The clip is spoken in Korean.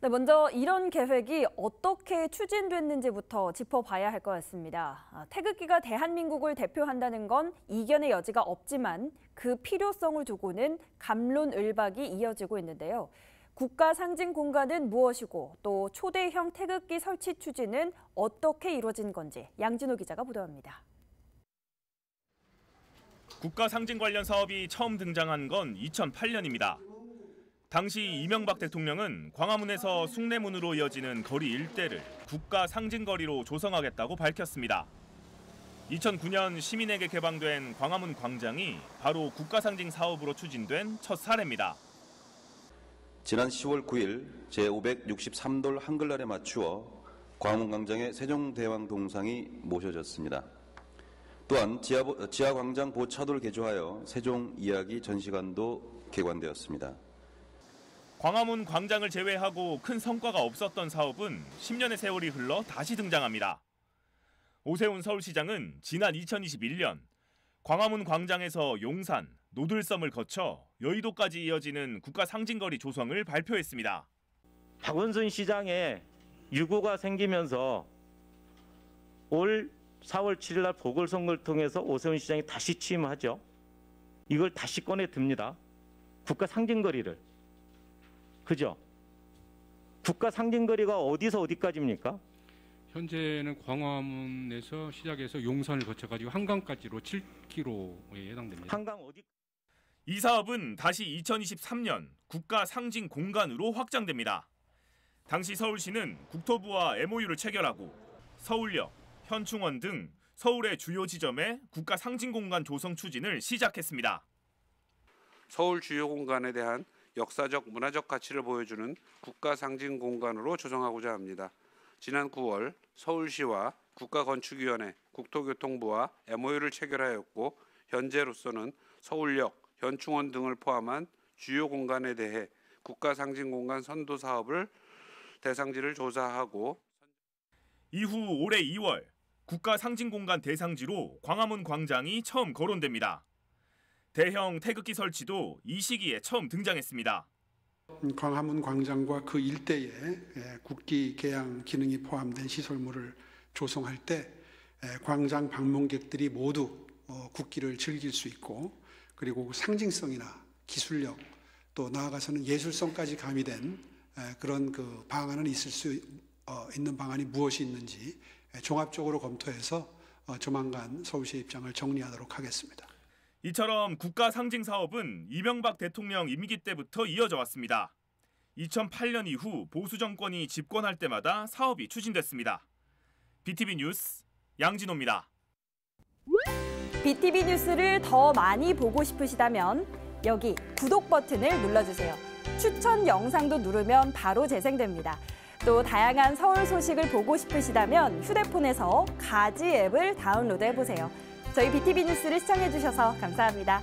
네, 먼저 이런 계획이 어떻게 추진됐는지부터 짚어봐야 할 것 같습니다. 태극기가 대한민국을 대표한다는 건 이견의 여지가 없지만 그 필요성을 두고는 갑론을박이 이어지고 있는데요. 국가 상징 공간은 무엇이고 또 초대형 태극기 설치 추진은 어떻게 이루어진 건지 양진호 기자가 보도합니다. 국가 상징 관련 사업이 처음 등장한 건 2008년입니다. 당시 이명박 대통령은 광화문에서 숭례문으로 이어지는 거리 일대를 국가 상징거리로 조성하겠다고 밝혔습니다. 2009년 시민에게 개방된 광화문 광장이 바로 국가 상징 사업으로 추진된 첫 사례입니다. 지난 10월 9일 제563돌 한글날에 맞추어 광화문 광장에 세종대왕 동상이 모셔졌습니다. 또한 지하광장 보차도를 개조하여 세종 이야기 전시관도 개관되었습니다. 광화문 광장을 제외하고 큰 성과가 없었던 사업은 10년의 세월이 흘러 다시 등장합니다. 오세훈 서울시장은 지난 2021년 광화문 광장에서 용산, 노들섬을 거쳐 여의도까지 이어지는 국가 상징거리 조성을 발표했습니다. 박원순 시장의 유고가 생기면서 올 4월 7일 날 보궐선거를 통해서 오세훈 시장이 다시 취임하죠. 이걸 다시 꺼내 듭니다. 국가 상징거리를. 그죠? 국가 상징거리가 어디서 어디까지입니까? 현재는 광화문에서 시작해서 용산을 거쳐가지고 한강까지로 7km에 해당됩니다. 한강 어디? 이 사업은 다시 2023년 국가 상징 공간으로 확장됩니다. 당시 서울시는 국토부와 MOU를 체결하고 서울역, 현충원 등 서울의 주요 지점에 국가 상징 공간 조성 추진을 시작했습니다. 서울 주요 공간에 대한 역사적, 문화적 가치를 보여주는 국가 상징 공간으로 조성하고자 합니다. 지난 9월 서울시와 국가건축위원회, 국토교통부와 MOU를 체결하였고 현재로서는 서울역, 현충원 등을 포함한 주요 공간에 대해 국가 상징 공간 선도 사업을 대상지를 조사하고 이후 올해 2월 국가 상징 공간 대상지로 광화문 광장이 처음 거론됩니다. 대형 태극기 설치도 이 시기에 처음 등장했습니다. 광화문 광장과 그 일대에 국기 개양 기능이 포함된 시설물을 조성할 때 광장 방문객들이 모두 국기를 즐길 수 있고 그리고 상징성이나 기술력 또 나아가서는 예술성까지 가미된 그런 그 방안은 있을 수 있는 방안이 무엇이 있는지 종합적으로 검토해서 조만간 서울시의 입장을 정리하도록 하겠습니다. 이처럼 국가 상징 사업은 이명박 대통령 임기 때부터 이어져 왔습니다. 2008년 이후 보수 정권이 집권할 때마다 사업이 추진됐습니다. BTV 뉴스 양진호입니다. BTV 뉴스를 더 많이 보고 싶으시다면 여기 구독 버튼을 눌러주세요. 추천 영상도 누르면 바로 재생됩니다. 또 다양한 서울 소식을 보고 싶으시다면 휴대폰에서 가지 앱을 다운로드해보세요. 저희 BTV 뉴스를 시청해주셔서 감사합니다.